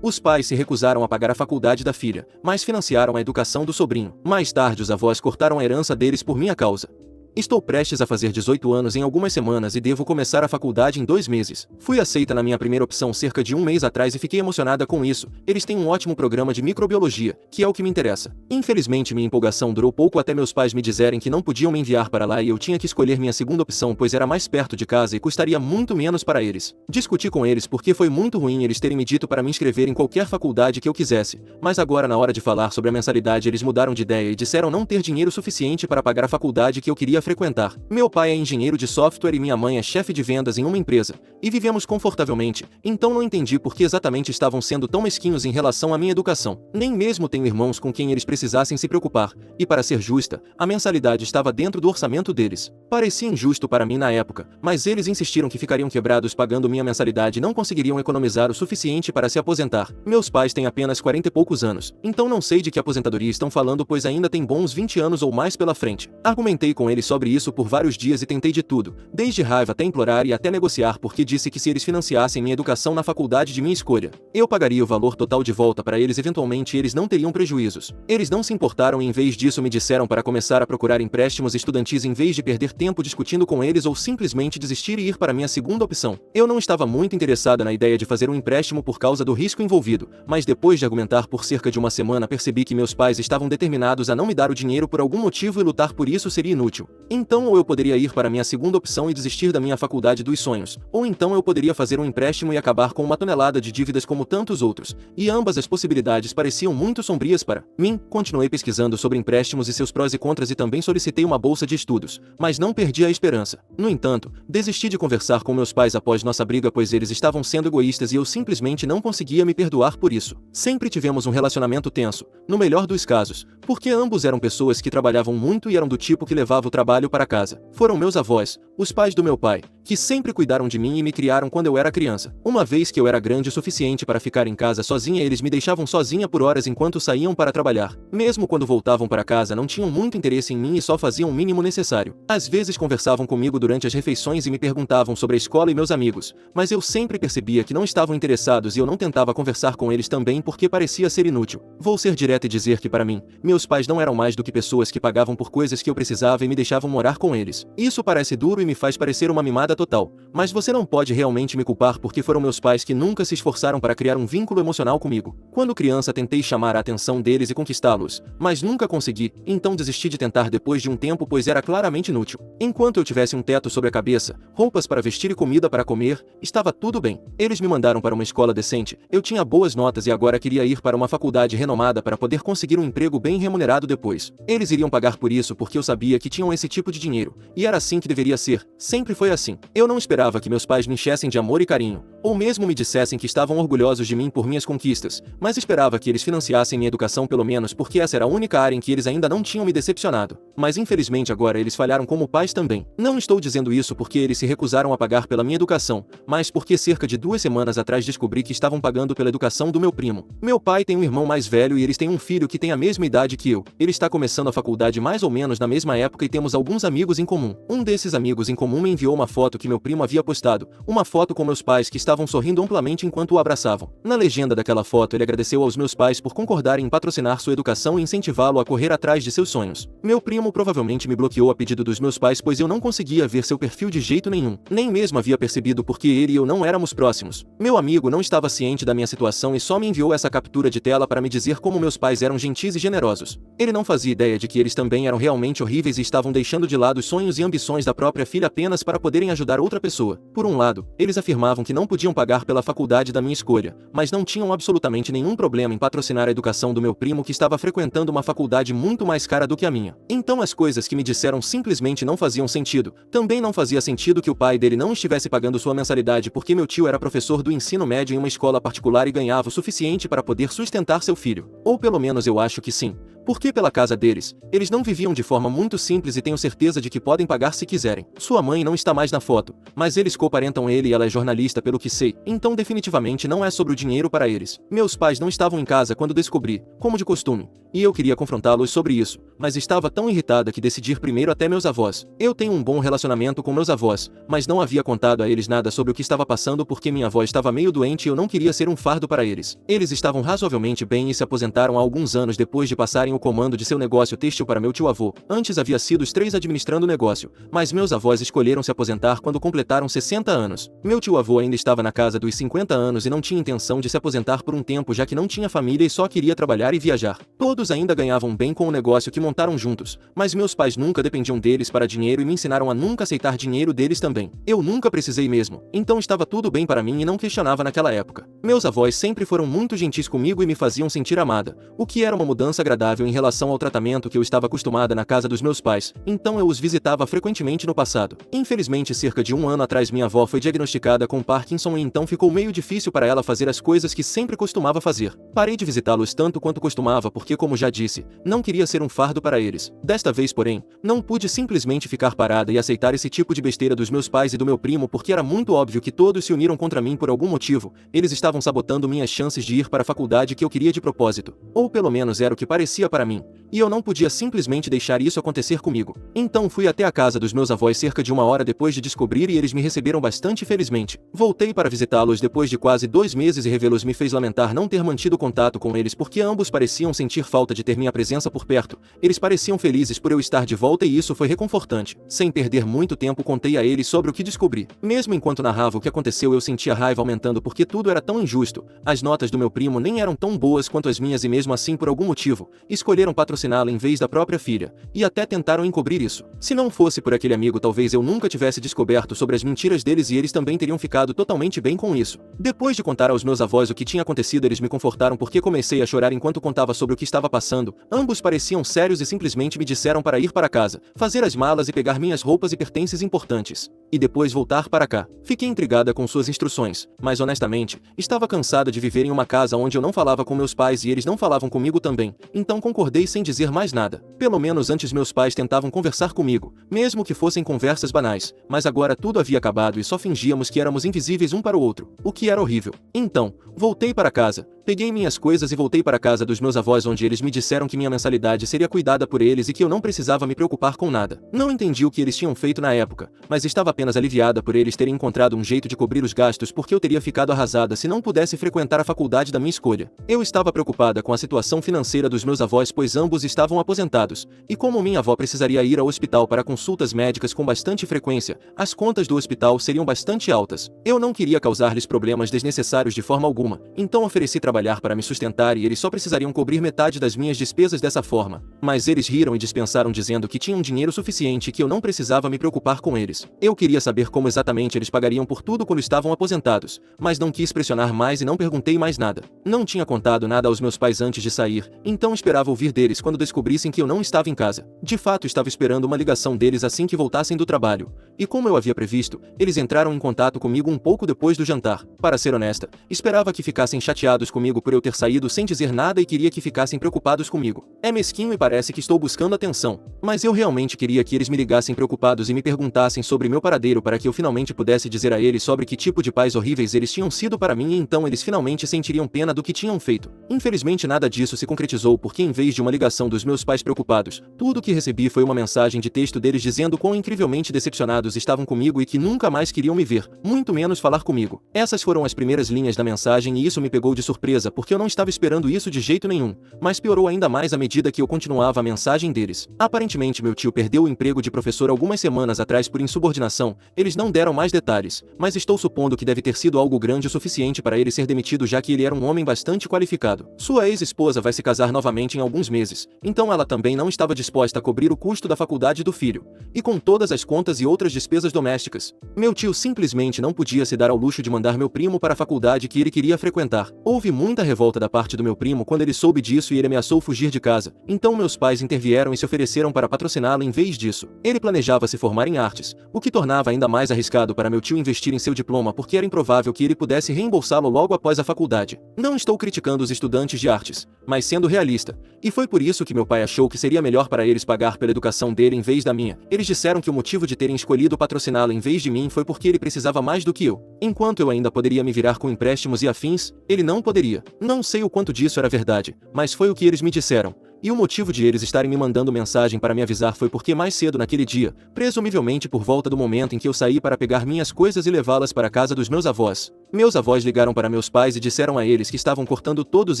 Os pais se recusaram a pagar a faculdade da filha, mas financiaram a educação do sobrinho. Mais tarde os avós cortaram a herança deles por minha causa. Estou prestes a fazer 18 anos em algumas semanas e devo começar a faculdade em 2 meses. Fui aceita na minha primeira opção cerca de 1 mês atrás e fiquei emocionada com isso. Eles têm um ótimo programa de microbiologia, que é o que me interessa. Infelizmente minha empolgação durou pouco até meus pais me dizerem que não podiam me enviar para lá e eu tinha que escolher minha segunda opção pois era mais perto de casa e custaria muito menos para eles. Discuti com eles porque foi muito ruim eles terem me dito para me inscrever em qualquer faculdade que eu quisesse, mas agora na hora de falar sobre a mensalidade eles mudaram de ideia e disseram não ter dinheiro suficiente para pagar a faculdade que eu queria frequentar. Meu pai é engenheiro de software e minha mãe é chefe de vendas em uma empresa, e vivemos confortavelmente, então não entendi por que exatamente estavam sendo tão mesquinhos em relação à minha educação. Nem mesmo tenho irmãos com quem eles precisassem se preocupar, e para ser justa, a mensalidade estava dentro do orçamento deles. Parecia injusto para mim na época, mas eles insistiram que ficariam quebrados pagando minha mensalidade e não conseguiriam economizar o suficiente para se aposentar. Meus pais têm apenas 40 e poucos anos, então não sei de que aposentadoria estão falando pois ainda tem bons 20 anos ou mais pela frente. Argumentei com eles sobre isso por vários dias e tentei de tudo, desde raiva até implorar e até negociar porque disse que se eles financiassem minha educação na faculdade de minha escolha, eu pagaria o valor total de volta para eles eventualmente eles não teriam prejuízos. Eles não se importaram e em vez disso me disseram para começar a procurar empréstimos estudantis em vez de perder tempo discutindo com eles ou simplesmente desistir e ir para minha segunda opção. Eu não estava muito interessada na ideia de fazer um empréstimo por causa do risco envolvido, mas depois de argumentar por cerca de uma semana percebi que meus pais estavam determinados a não me dar o dinheiro por algum motivo e lutar por isso seria inútil. Então ou eu poderia ir para minha segunda opção e desistir da minha faculdade dos sonhos, ou então eu poderia fazer um empréstimo e acabar com uma tonelada de dívidas como tantos outros, e ambas as possibilidades pareciam muito sombrias para mim. Continuei pesquisando sobre empréstimos e seus prós e contras e também solicitei uma bolsa de estudos, mas não perdi a esperança. No entanto, desisti de conversar com meus pais após nossa briga pois eles estavam sendo egoístas e eu simplesmente não conseguia me perdoar por isso. Sempre tivemos um relacionamento tenso, no melhor dos casos, porque ambos eram pessoas que trabalhavam muito e eram do tipo que levava o trabalho para casa. Foram meus avós, os pais do meu pai, que sempre cuidaram de mim e me criaram quando eu era criança. Uma vez que eu era grande o suficiente para ficar em casa sozinha, eles me deixavam sozinha por horas enquanto saíam para trabalhar. Mesmo quando voltavam para casa não tinham muito interesse em mim e só faziam o mínimo necessário. Às vezes conversavam comigo durante as refeições e me perguntavam sobre a escola e meus amigos, mas eu sempre percebia que não estavam interessados e eu não tentava conversar com eles também porque parecia ser inútil. Vou ser direta e dizer que para mim, meus pais não eram mais do que pessoas que pagavam por coisas que eu precisava e me deixavam morar com eles. Isso parece duro e me faz parecer uma mimada total, mas você não pode realmente me culpar porque foram meus pais que nunca se esforçaram para criar um vínculo emocional comigo. Quando criança tentei chamar a atenção deles e conquistá-los, mas nunca consegui, então desisti de tentar depois de um tempo pois era claramente inútil. Enquanto eu tivesse um teto sobre a cabeça, roupas para vestir e comida para comer, estava tudo bem. Eles me mandaram para uma escola decente, eu tinha boas notas e agora queria ir para uma faculdade renomada para poder conseguir um emprego bem remunerado depois. Eles iriam pagar por isso porque eu sabia que tinham esse tipo de dinheiro, e era assim que deveria ser, sempre foi assim. Eu não esperava que meus pais me enchessem de amor e carinho, ou mesmo me dissessem que estavam orgulhosos de mim por minhas conquistas, mas esperava que eles financiassem minha educação pelo menos porque essa era a única área em que eles ainda não tinham me decepcionado. Mas infelizmente agora eles falharam como pais também. Não estou dizendo isso porque eles se recusaram a pagar pela minha educação, mas porque cerca de 2 semanas atrás descobri que estavam pagando pela educação do meu primo. Meu pai tem um irmão mais velho e eles têm um filho que tem a mesma idade que eu. Ele está começando a faculdade mais ou menos na mesma época e temos alguns amigos em comum. Um desses amigos em comum me enviou uma foto que meu primo havia postado, uma foto com meus pais que estavam sorrindo amplamente enquanto o abraçavam. Na legenda daquela foto ele agradeceu aos meus pais por concordarem em patrocinar sua educação e incentivá-lo a correr atrás de seus sonhos. Meu primo provavelmente me bloqueou a pedido dos meus pais pois eu não conseguia ver seu perfil de jeito nenhum. Nem mesmo havia percebido porque ele e eu não éramos próximos. Meu amigo não estava ciente da minha situação e só me enviou essa captura de tela para me dizer como meus pais eram gentis e generosos. Ele não fazia ideia de que eles também eram realmente horríveis e estavam deixando de lado os sonhos e ambições da própria filha apenas para poderem ajudar outra pessoa. Por um lado, eles afirmavam que não podiam pagar pela faculdade da minha escolha, mas não tinham absolutamente nenhum problema em patrocinar a educação do meu primo que estava frequentando uma faculdade muito mais cara do que a minha. Então as coisas que me disseram simplesmente não faziam sentido. Também não fazia sentido que o pai dele não estivesse pagando sua mensalidade porque meu tio era professor do ensino médio em uma escola particular e ganhava o suficiente para poder sustentar seu filho. Ou pelo menos eu acho que sim. Porque pela casa deles, eles não viviam de forma muito simples e tenho certeza de que podem pagar se quiserem. Sua mãe não está mais na foto, mas eles coparentam ele e ela é jornalista pelo que sei, então definitivamente não é sobre o dinheiro para eles. Meus pais não estavam em casa quando descobri, como de costume, e eu queria confrontá-los sobre isso, mas estava tão irritada que decidi ir primeiro até meus avós. Eu tenho um bom relacionamento com meus avós, mas não havia contado a eles nada sobre o que estava passando porque minha avó estava meio doente e eu não queria ser um fardo para eles. Eles estavam razoavelmente bem e se aposentaram há alguns anos depois de passarem o comando de seu negócio têxtil para meu tio-avô. Antes havia sido os três administrando o negócio, mas meus avós escolheram se aposentar quando completaram 60 anos. Meu tio-avô ainda estava na casa dos 50 anos e não tinha intenção de se aposentar por um tempo já que não tinha família e só queria trabalhar e viajar. Todos ainda ganhavam bem com o negócio que montaram juntos, mas meus pais nunca dependiam deles para dinheiro e me ensinaram a nunca aceitar dinheiro deles também. Eu nunca precisei mesmo, então estava tudo bem para mim e não questionava naquela época. Meus avós sempre foram muito gentis comigo e me faziam sentir amada, o que era uma mudança agradável em relação ao tratamento que eu estava acostumada na casa dos meus pais, então eu os visitava frequentemente no passado. Infelizmente, cerca de um ano atrás minha avó foi diagnosticada com Parkinson e então ficou meio difícil para ela fazer as coisas que sempre costumava fazer. Parei de visitá-los tanto quanto costumava porque, como já disse, não queria ser um fardo para eles. Desta vez, porém, não pude simplesmente ficar parada e aceitar esse tipo de besteira dos meus pais e do meu primo porque era muito óbvio que todos se uniram contra mim por algum motivo. Eles estavam sabotando minhas chances de ir para a faculdade que eu queria de propósito. Ou pelo menos era o que parecia para mim. E eu não podia simplesmente deixar isso acontecer comigo. Então fui até a casa dos meus avós cerca de uma hora depois de descobrir e eles me receberam bastante felizmente. Voltei para visitá-los depois de quase 2 meses e revê-los me fez lamentar não ter mantido contato com eles porque ambos pareciam sentir falta de ter minha presença por perto. Eles pareciam felizes por eu estar de volta e isso foi reconfortante. Sem perder muito tempo contei a eles sobre o que descobri. Mesmo enquanto narrava o que aconteceu eu sentia a raiva aumentando porque tudo era tão injusto. As notas do meu primo nem eram tão boas quanto as minhas e mesmo assim por algum motivo, escolheram patrociná-la em vez da própria filha. E até tentaram encobrir isso. Se não fosse por aquele amigo talvez eu nunca tivesse descoberto sobre as mentiras deles e eles também teriam ficado totalmente bem com isso. Depois de contar aos meus avós o que tinha acontecido eles me confortaram porque comecei a chorar enquanto contava sobre o que estava passando. Ambos pareciam sérios e simplesmente me disseram para ir para casa, fazer as malas e pegar minhas roupas e pertences importantes. E depois voltar para cá. Fiquei intrigada com suas instruções, mas honestamente, estava cansada de viver em uma casa onde eu não falava com meus pais e eles não falavam comigo também, então concordei sem dizer mais nada. Pelo menos antes meus pais tentavam conversar comigo, mesmo que fossem conversas banais, mas agora tudo havia acabado e só fingíamos que éramos invisíveis um para o outro, o que era horrível. Então, voltei para casa, peguei minhas coisas e voltei para a casa dos meus avós onde eles me disseram que minha mensalidade seria cuidada por eles e que eu não precisava me preocupar com nada. Não entendi o que eles tinham feito na época, mas estava apenas aliviada por eles terem encontrado um jeito de cobrir os gastos porque eu teria ficado arrasada se não pudesse frequentar a faculdade da minha escolha. Eu estava preocupada com a situação financeira dos meus avós pois ambos estavam aposentados, e como minha avó precisaria ir ao hospital para consultas médicas com bastante frequência, as contas do hospital seriam bastante altas. Eu não queria causar-lhes problemas desnecessários de forma alguma, então ofereci trabalhar para me sustentar e eles só precisariam cobrir metade das minhas despesas dessa forma. Mas eles riram e dispensaram dizendo que tinham dinheiro suficiente e que eu não precisava me preocupar com eles. Eu queria saber como exatamente eles pagariam por tudo quando estavam aposentados, mas não quis pressionar mais e não perguntei mais nada. Não tinha contado nada aos meus pais antes de sair, então esperava ouvir deles quando descobrissem que eu não estava em casa. De fato estava esperando uma ligação deles assim que voltassem do trabalho. E como eu havia previsto, eles entraram em contato comigo um pouco depois do jantar. Para ser honesta, esperava que ficassem chateados comigo por eu ter saído sem dizer nada e queria que ficassem preocupados comigo. É mesquinho e parece que estou buscando atenção, mas eu realmente queria que eles me ligassem preocupados e me perguntassem sobre meu paradeiro para que eu finalmente pudesse dizer a eles sobre que tipo de pais horríveis eles tinham sido para mim e então eles finalmente sentiriam pena do que tinham feito. Infelizmente nada disso se concretizou porque em vez de uma ligação dos meus pais preocupados, tudo o que recebi foi uma mensagem de texto deles dizendo quão incrivelmente decepcionados estavam comigo e que nunca mais queriam me ver, muito menos falar comigo. Essas foram as primeiras linhas da mensagem e isso me pegou de surpresa porque eu não estava esperando isso de jeito nenhum, mas piorou ainda mais à medida que eu continuava a mensagem deles. Aparentemente meu tio perdeu o emprego de professor algumas semanas atrás por insubordinação, eles não deram mais detalhes, mas estou supondo que deve ter sido algo grande o suficiente para ele ser demitido já que ele era um homem bastante qualificado. Sua ex-esposa vai se casar novamente em alguns meses, então ela também não estava disposta a cobrir o custo da faculdade do filho, e com todas as contas e outras despesas domésticas. Meu tio simplesmente não podia se dar ao luxo de mandar meu primo para a faculdade que ele queria frequentar. Houve muita revolta da parte do meu primo quando ele soube disso e ele ameaçou fugir de casa, então meus pais intervieram e se ofereceram para patrociná-lo em vez disso. Ele planejava se formar em artes, o que tornava ainda mais arriscado para meu tio investir em seu diploma porque era improvável que ele pudesse reembolsá-lo logo após a faculdade. Não estou criticando os estudantes de artes, mas sendo realista, e foi por isso que meu pai achou que seria melhor para eles pagar pela educação dele em vez da minha. Eles disseram que o motivo de terem escolhido patrociná-lo em vez de mim foi porque ele precisava mais do que eu. Enquanto eu ainda poderia me virar com empréstimos e afins, ele não poderia. Não sei o quanto disso era verdade, mas foi o que eles me disseram. E o motivo de eles estarem me mandando mensagem para me avisar foi porque mais cedo naquele dia, presumivelmente por volta do momento em que eu saí para pegar minhas coisas e levá-las para a casa dos meus avós, meus avós ligaram para meus pais e disseram a eles que estavam cortando todos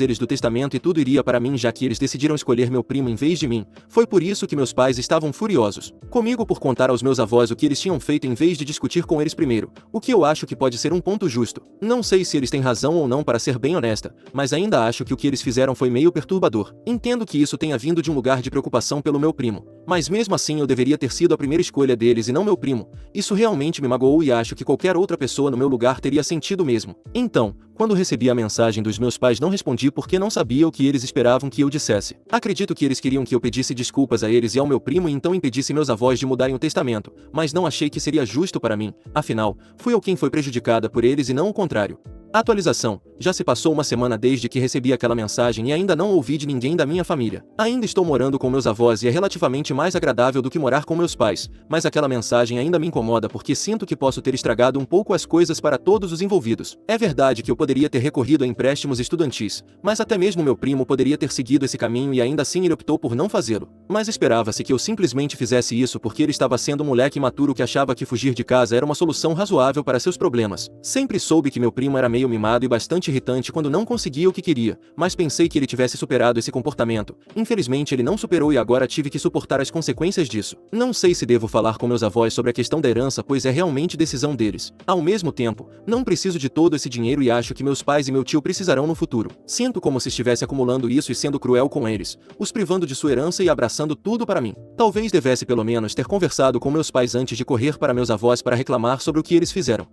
eles do testamento e tudo iria para mim já que eles decidiram escolher meu primo em vez de mim. Foi por isso que meus pais estavam furiosos comigo por contar aos meus avós o que eles tinham feito em vez de discutir com eles primeiro, o que eu acho que pode ser um ponto justo. Não sei se eles têm razão ou não, para ser bem honesta, mas ainda acho que o que eles fizeram foi meio perturbador. Entendo que isso tenha vindo de um lugar de preocupação pelo meu primo, mas mesmo assim eu deveria ter sido a primeira escolha deles e não meu primo. Isso realmente me magoou e acho que qualquer outra pessoa no meu lugar teria sentido o mesmo. Então, quando recebi a mensagem dos meus pais, não respondi porque não sabia o que eles esperavam que eu dissesse. Acredito que eles queriam que eu pedisse desculpas a eles e ao meu primo e então impedisse meus avós de mudarem o testamento, mas não achei que seria justo para mim, afinal, fui eu quem foi prejudicada por eles e não o contrário. Atualização: já se passou uma semana desde que recebi aquela mensagem e ainda não ouvi de ninguém da minha família. Ainda estou morando com meus avós e é relativamente mais agradável do que morar com meus pais, mas aquela mensagem ainda me incomoda porque sinto que posso ter estragado um pouco as coisas para todos os envolvidos. É verdade que eu poderia ter recorrido a empréstimos estudantis, mas até mesmo meu primo poderia ter seguido esse caminho e ainda assim ele optou por não fazê-lo. Mas esperava-se que eu simplesmente fizesse isso porque ele estava sendo um moleque imaturo que achava que fugir de casa era uma solução razoável para seus problemas. Sempre soube que meu primo era meio mimado e bastante irritante quando não conseguia o que queria, mas pensei que ele tivesse superado esse comportamento. Infelizmente ele não superou e agora tive que suportar as consequências disso. Não sei se devo falar com meus avós sobre a questão da herança, pois é realmente decisão deles. Ao mesmo tempo, não preciso de todo esse dinheiro e acho que meus pais e meu tio precisarão no futuro. Sinto como se estivesse acumulando isso e sendo cruel com eles, os privando de sua herança e abraçando tudo para mim. Talvez devesse pelo menos ter conversado com meus pais antes de correr para meus avós para reclamar sobre o que eles fizeram.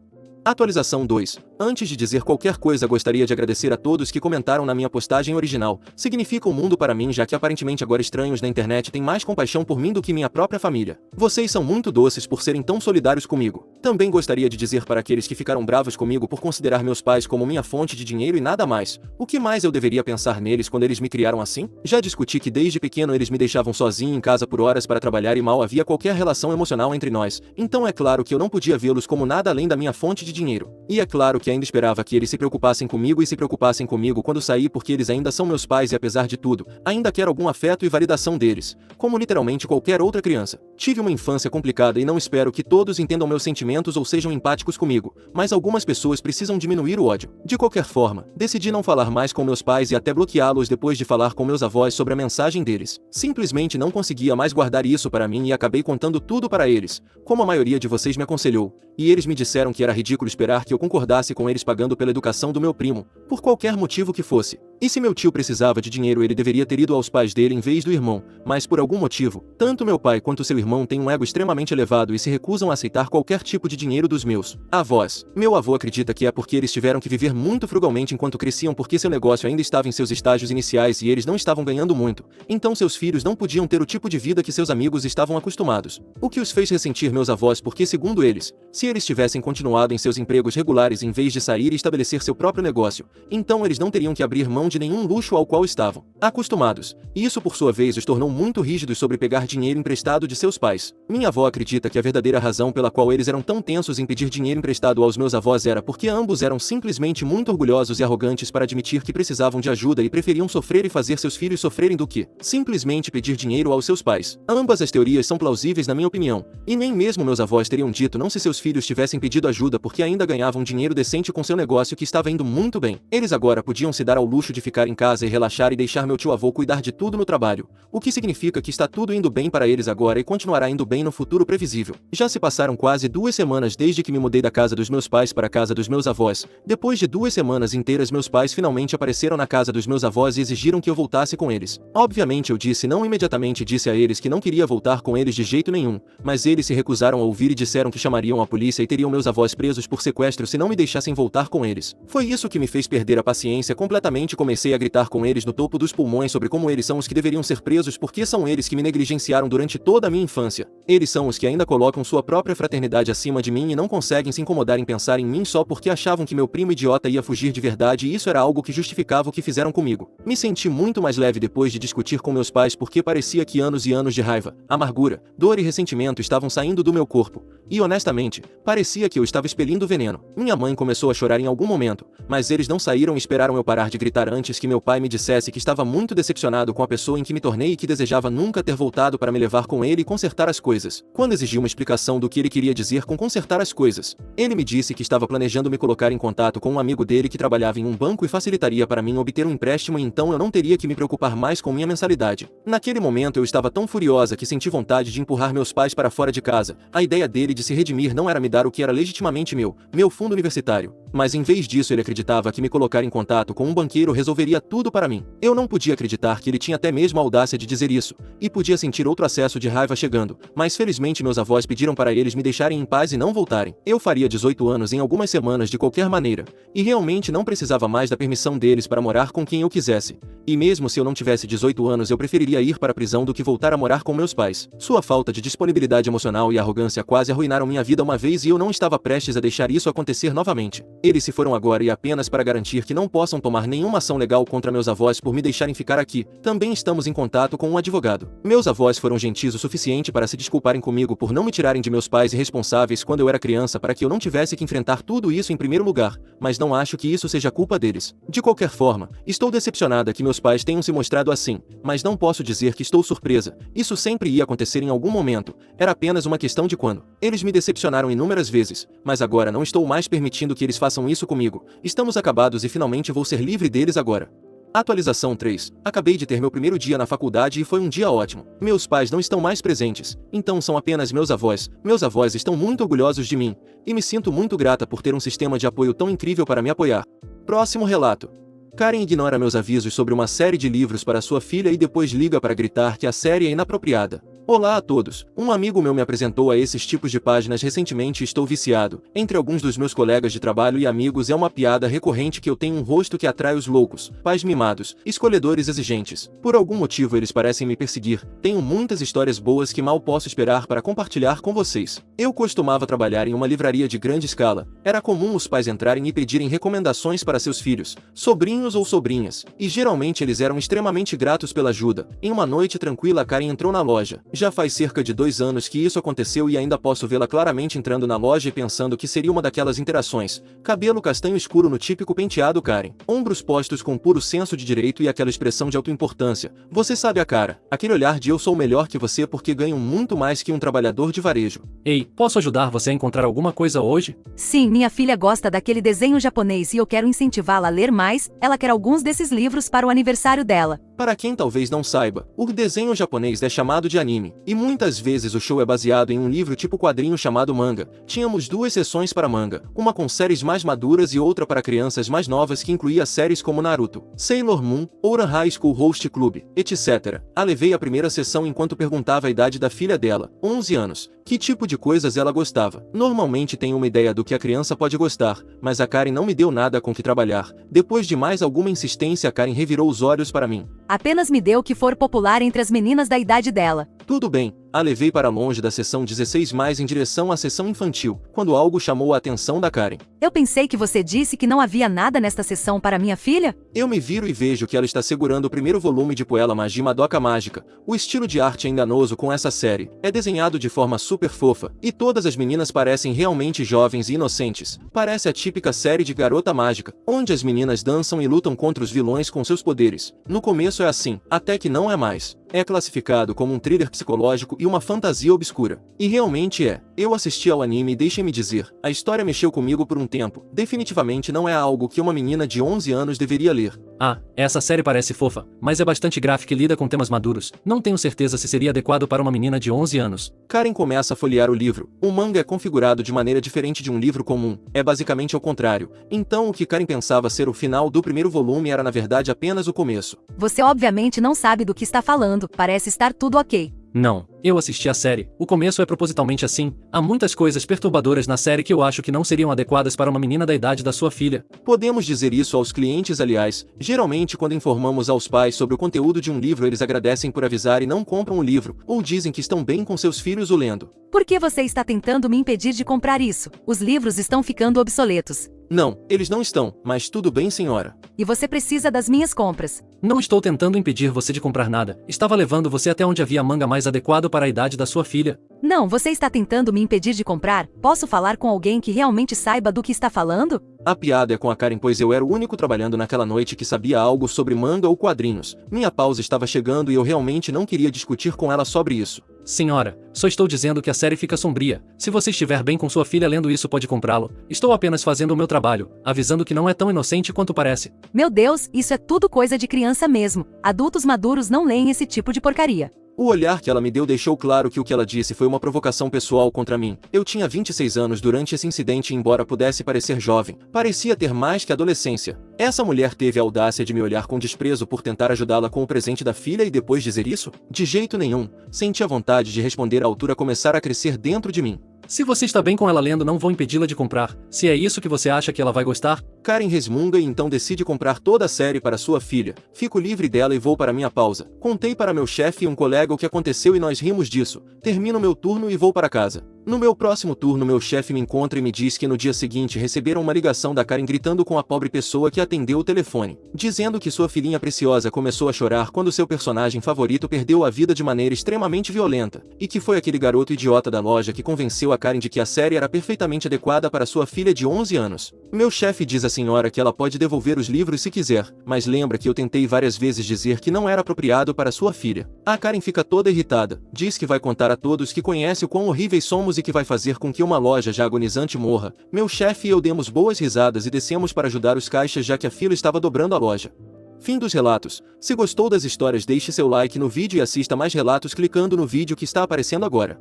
Atualização 2. Antes de dizer qualquer coisa, gostaria de agradecer a todos que comentaram na minha postagem original. Significa o mundo para mim, já que aparentemente agora estranhos na internet têm mais compaixão por mim do que minha própria família. Vocês são muito doces por serem tão solidários comigo. Também gostaria de dizer para aqueles que ficaram bravos comigo por considerar meus pais como minha fonte de dinheiro e nada mais. O que mais eu deveria pensar neles quando eles me criaram assim? Já discuti que desde pequeno eles me deixavam sozinho em casa por horas para trabalhar e mal havia qualquer relação emocional entre nós. Então é claro que eu não podia vê-los como nada além da minha fonte de dinheiro. E é claro que ainda esperava que eles se preocupassem comigo e se preocupassem comigo quando saí, porque eles ainda são meus pais e apesar de tudo, ainda quero algum afeto e validação deles, como literalmente qualquer outra criança. Tive uma infância complicada e não espero que todos entendam meus sentimentos ou sejam empáticos comigo, mas algumas pessoas precisam diminuir o ódio. De qualquer forma, decidi não falar mais com meus pais e até bloqueá-los depois de falar com meus avós sobre a mensagem deles. Simplesmente não conseguia mais guardar isso para mim e acabei contando tudo para eles, como a maioria de vocês me aconselhou, e eles me disseram que era ridículo esperar que eu concordasse com eles pagando pela educação do meu primo, por qualquer motivo que fosse. E se meu tio precisava de dinheiro, ele deveria ter ido aos pais dele em vez do irmão, mas por algum motivo, tanto meu pai quanto seu irmão têm um ego extremamente elevado e se recusam a aceitar qualquer tipo de dinheiro dos meus avós. Meu avô acredita que é porque eles tiveram que viver muito frugalmente enquanto cresciam, porque seu negócio ainda estava em seus estágios iniciais e eles não estavam ganhando muito, então seus filhos não podiam ter o tipo de vida que seus amigos estavam acostumados. O que os fez ressentir meus avós porque, segundo eles, se eles tivessem continuado em seus empregos regulares em vez de sair e estabelecer seu próprio negócio, então eles não teriam que abrir mão de nenhum luxo ao qual estavam acostumados. Isso por sua vez os tornou muito rígidos sobre pegar dinheiro emprestado de seus pais. Minha avó acredita que a verdadeira razão pela qual eles eram tão tensos em pedir dinheiro emprestado aos meus avós era porque ambos eram simplesmente muito orgulhosos e arrogantes para admitir que precisavam de ajuda e preferiam sofrer e fazer seus filhos sofrerem do que simplesmente pedir dinheiro aos seus pais. Ambas as teorias são plausíveis na minha opinião, e nem mesmo meus avós teriam dito não se seus filhos tivessem pedido ajuda porque ainda ganhavam dinheiro decente com seu negócio que estava indo muito bem. Eles agora podiam se dar ao luxo de ficar em casa e relaxar e deixar meu tio-avô cuidar de tudo no trabalho, o que significa que está tudo indo bem para eles agora e continuará indo bem no futuro previsível. Já se passaram quase 2 semanas desde que me mudei da casa dos meus pais para a casa dos meus avós. Depois de 2 semanas inteiras, meus pais finalmente apareceram na casa dos meus avós e exigiram que eu voltasse com eles. Obviamente eu disse não imediatamente, disse a eles que não queria voltar com eles de jeito nenhum, mas eles se recusaram a ouvir e disseram que chamariam a polícia e teriam meus avós presos por sequestro se não me deixassem voltar com eles. Foi isso que me fez perder a paciência completamente e comecei a gritar com eles no topo dos pulmões sobre como eles são os que deveriam ser presos porque são eles que me negligenciaram durante toda a minha infância. Eles são os que ainda colocam sua própria fraternidade acima de mim e não conseguem se incomodar em pensar em mim só porque achavam que meu primo idiota ia fugir de verdade, e isso era algo que justificava o que fizeram comigo. Me senti muito mais leve depois de discutir com meus pais porque parecia que anos e anos de raiva, amargura, dor e ressentimento estavam saindo do meu corpo. E honestamente, parecia que eu estava expelindo veneno. Minha mãe começou a chorar em algum momento, mas eles não saíram e esperaram eu parar de gritar antes que meu pai me dissesse que estava muito decepcionado com a pessoa em que me tornei e que desejava nunca ter voltado para me levar com ele e consertar as coisas. Quando exigi uma explicação do que ele queria dizer com consertar as coisas, ele me disse que estava planejando me colocar em contato com um amigo dele que trabalhava em um banco e facilitaria para mim obter um empréstimo e então eu não teria que me preocupar mais com minha mensalidade. Naquele momento eu estava tão furiosa que senti vontade de empurrar meus pais para fora de casa. A ideia dele de se redimir não era me dar o que era legitimamente meu fundo universitário. Mas em vez disso ele acreditava que me colocar em contato com um banqueiro resolveria tudo para mim. Eu não podia acreditar que ele tinha até mesmo a audácia de dizer isso, e podia sentir outro acesso de raiva chegando, mas felizmente meus avós pediram para eles me deixarem em paz e não voltarem. Eu faria 18 anos em algumas semanas de qualquer maneira, e realmente não precisava mais da permissão deles para morar com quem eu quisesse. E mesmo se eu não tivesse 18 anos eu preferiria ir para a prisão do que voltar a morar com meus pais. Sua falta de disponibilidade emocional e arrogância quase arruinaram minha vida uma vez e eu não estava prestes a deixar isso acontecer novamente. Eles se foram agora e apenas para garantir que não possam tomar nenhuma ação legal contra meus avós por me deixarem ficar aqui, também estamos em contato com um advogado. Meus avós foram gentis o suficiente para se desculparem comigo por não me tirarem de meus pais irresponsáveis quando eu era criança para que eu não tivesse que enfrentar tudo isso em primeiro lugar, mas não acho que isso seja culpa deles. De qualquer forma, estou decepcionada que meus pais tenham se mostrado assim, mas não posso dizer que estou surpresa. Isso sempre ia acontecer em algum momento, era apenas uma questão de quando. Eles me decepcionaram inúmeras vezes, mas agora não estou mais permitindo que eles façam isso comigo. Estamos acabados e finalmente vou ser livre deles agora. Atualização 3. Acabei de ter meu primeiro dia na faculdade e foi um dia ótimo. Meus pais não estão mais presentes, então são apenas meus avós. Meus avós estão muito orgulhosos de mim, e me sinto muito grata por ter um sistema de apoio tão incrível para me apoiar. Próximo relato. Karen ignora meus avisos sobre uma série de livros para sua filha e depois liga para gritar que a série é inapropriada. Olá a todos, um amigo meu me apresentou a esses tipos de páginas recentemente e estou viciado. Entre alguns dos meus colegas de trabalho e amigos é uma piada recorrente que eu tenho um rosto que atrai os loucos, pais mimados, escolhedores exigentes. Por algum motivo eles parecem me perseguir. Tenho muitas histórias boas que mal posso esperar para compartilhar com vocês. Eu costumava trabalhar em uma livraria de grande escala. Era comum os pais entrarem e pedirem recomendações para seus filhos, sobrinhos ou sobrinhas, e geralmente eles eram extremamente gratos pela ajuda. Em uma noite tranquila Karen entrou na loja. Já faz cerca de 2 anos que isso aconteceu e ainda posso vê-la claramente entrando na loja e pensando que seria uma daquelas interações. Cabelo castanho escuro no típico penteado Karen. Ombros postos com puro senso de direito e aquela expressão de autoimportância. Você sabe a cara. Aquele olhar de eu sou melhor que você porque ganho muito mais que um trabalhador de varejo. Ei, posso ajudar você a encontrar alguma coisa hoje? Sim, minha filha gosta daquele desenho japonês e eu quero incentivá-la a ler mais. Ela quer alguns desses livros para o aniversário dela. Para quem talvez não saiba, o desenho japonês é chamado de anime, e muitas vezes o show é baseado em um livro tipo quadrinho chamado manga. Tínhamos 2 seções para manga, uma com séries mais maduras e outra para crianças mais novas que incluía séries como Naruto, Sailor Moon, Ouran High School Host Club, etc. Levei a primeira sessão enquanto perguntava a idade da filha dela, 11 anos, que tipo de coisas ela gostava. Normalmente tenho uma ideia do que a criança pode gostar, mas a Karen não me deu nada com que trabalhar. Depois de mais alguma insistência a Karen revirou os olhos para mim. Apenas me dê o que for popular entre as meninas da idade dela. Tudo bem, a levei para longe da seção 16 mais em direção à seção infantil, quando algo chamou a atenção da Karen. Eu pensei que você disse que não havia nada nesta seção para minha filha? Eu me viro e vejo que ela está segurando o primeiro volume de Puella Magi Madoka Mágica. O estilo de arte é enganoso com essa série. É desenhado de forma super fofa, e todas as meninas parecem realmente jovens e inocentes. Parece a típica série de garota mágica, onde as meninas dançam e lutam contra os vilões com seus poderes. No começo é assim, até que não é mais. É classificado como um thriller psicológico e uma fantasia obscura. E realmente é. Eu assisti ao anime e deixem-me dizer, a história mexeu comigo por um tempo. Definitivamente não é algo que uma menina de 11 anos deveria ler. Ah, essa série parece fofa, mas é bastante gráfica e lida com temas maduros. Não tenho certeza se seria adequado para uma menina de 11 anos. Karen começa a folhear o livro. O manga é configurado de maneira diferente de um livro comum. É basicamente ao contrário. Então o que Karen pensava ser o final do primeiro volume era na verdade apenas o começo. Você obviamente não sabe do que está falando. Parece estar tudo ok. Não, eu assisti a série. O começo é propositalmente assim. Há muitas coisas perturbadoras na série que eu acho que não seriam adequadas para uma menina da idade da sua filha. Podemos dizer isso aos clientes, aliás. Geralmente, quando informamos aos pais sobre o conteúdo de um livro, eles agradecem por avisar e não compram o livro, ou dizem que estão bem com seus filhos o lendo. Por que você está tentando me impedir de comprar isso? Os livros estão ficando obsoletos. Não, eles não estão, mas tudo bem, senhora. E você precisa das minhas compras. Não estou tentando impedir você de comprar nada. Estava levando você até onde havia manga mais adequado para a idade da sua filha. Não, você está tentando me impedir de comprar? Posso falar com alguém que realmente saiba do que está falando? A piada é com a Karen, pois eu era o único trabalhando naquela noite que sabia algo sobre manga ou quadrinhos. Minha pausa estava chegando e eu realmente não queria discutir com ela sobre isso. Senhora, só estou dizendo que a série fica sombria. Se você estiver bem com sua filha lendo isso, pode comprá-lo. Estou apenas fazendo o meu trabalho, avisando que não é tão inocente quanto parece. Meu Deus, isso é tudo coisa de criança mesmo. Adultos maduros não leem esse tipo de porcaria. O olhar que ela me deu deixou claro que o que ela disse foi uma provocação pessoal contra mim. Eu tinha 26 anos durante esse incidente e, embora pudesse parecer jovem, parecia ter mais que adolescência. Essa mulher teve a audácia de me olhar com desprezo por tentar ajudá-la com o presente da filha e depois dizer isso? De jeito nenhum. Senti a vontade de responder à altura começar a crescer dentro de mim. Se você está bem com ela lendo, não vou impedi-la de comprar. Se é isso que você acha que ela vai gostar. Karen resmunga e então decide comprar toda a série para sua filha. Fico livre dela e vou para minha pausa. Contei para meu chefe e um colega o que aconteceu e nós rimos disso. Termino meu turno e vou para casa. No meu próximo turno, meu chefe me encontra e me diz que no dia seguinte receberam uma ligação da Karen gritando com a pobre pessoa que atendeu o telefone, dizendo que sua filhinha preciosa começou a chorar quando seu personagem favorito perdeu a vida de maneira extremamente violenta, e que foi aquele garoto idiota da loja que convenceu a Karen de que a série era perfeitamente adequada para sua filha de 11 anos. Meu chefe diz à senhora que ela pode devolver os livros se quiser, mas lembra que eu tentei várias vezes dizer que não era apropriado para sua filha. A Karen fica toda irritada, diz que vai contar a todos que conhece o quão horríveis somos e que vai fazer com que uma loja já agonizante morra. Meu chefe e eu demos boas risadas e descemos para ajudar os caixas já que a fila estava dobrando a loja. Fim dos relatos. Se gostou das histórias, deixe seu like no vídeo e assista mais relatos clicando no vídeo que está aparecendo agora.